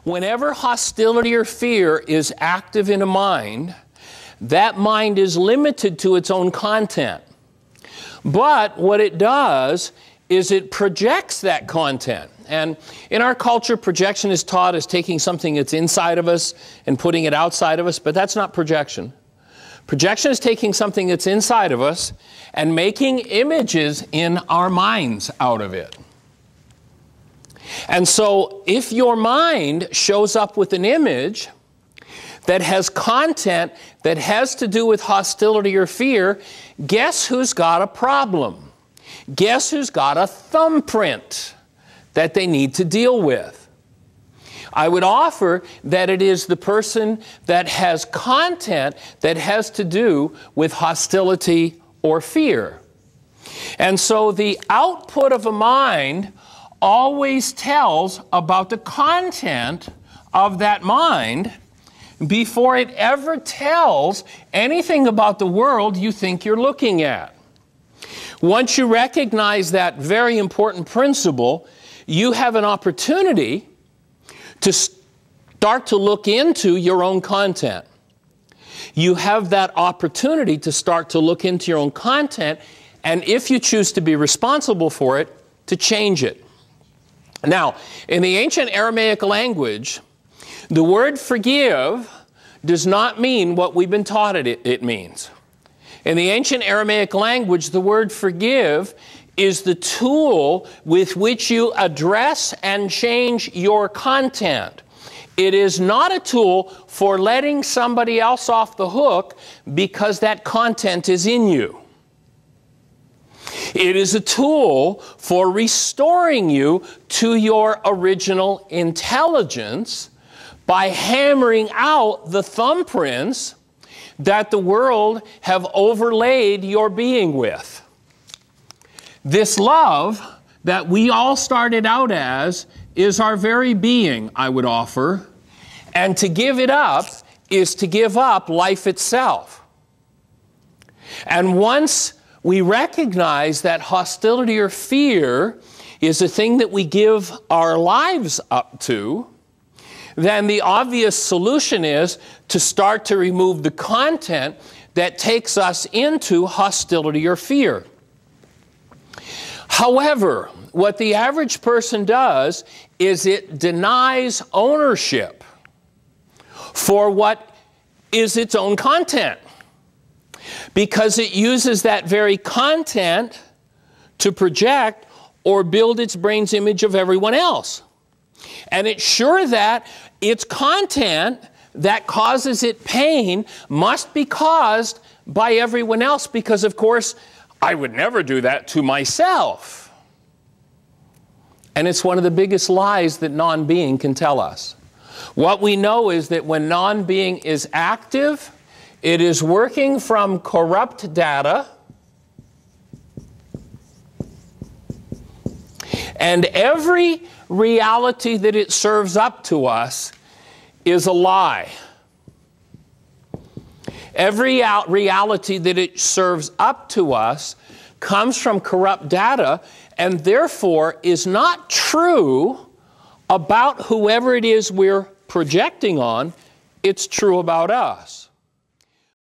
whenever hostility or fear is active in a mind, that mind is limited to its own content. But what it does is it projects that content. And in our culture, projection is taught as taking something that's inside of us and putting it outside of us, but that's not projection. Projection is taking something that's inside of us and making images in our minds out of it. And so if your mind shows up with an image that has content that has to do with hostility or fear, guess who's got a problem? Guess who's got a thumbprint that they need to deal with? I would offer that it is the person that has content that has to do with hostility or fear. And so the output of a mind always tells about the content of that mind before it ever tells anything about the world you think you're looking at. Once you recognize that very important principle, you have an opportunity to start to look into your own content. You have that opportunity to start to look into your own content, and if you choose to be responsible for it, to change it. Now, in the ancient Aramaic language, the word forgive does not mean what we've been taught it means. In the ancient Aramaic language, the word forgive is the tool with which you address and change your content. It is not a tool for letting somebody else off the hook because that content is in you. It is a tool for restoring you to your original intelligence by hammering out the thumbprints that the world have overlaid your being with. This love that we all started out as is our very being, I would offer. And to give it up is to give up life itself. And once we recognize that hostility or fear is a thing that we give our lives up to, then the obvious solution is to start to remove the content that takes us into hostility or fear. However, what the average person does is it denies ownership for what is its own content, because it uses that very content to project or build its brain's image of everyone else. And it's sure that its content that causes it pain must be caused by everyone else, because, of course, I would never do that to myself. And it's one of the biggest lies that non-being can tell us. What we know is that when non-being is active, it is working from corrupt data, and every reality that it serves up to us is a lie. Every reality that it serves up to us comes from corrupt data, and therefore is not true about whoever it is we're projecting on. It's true about us.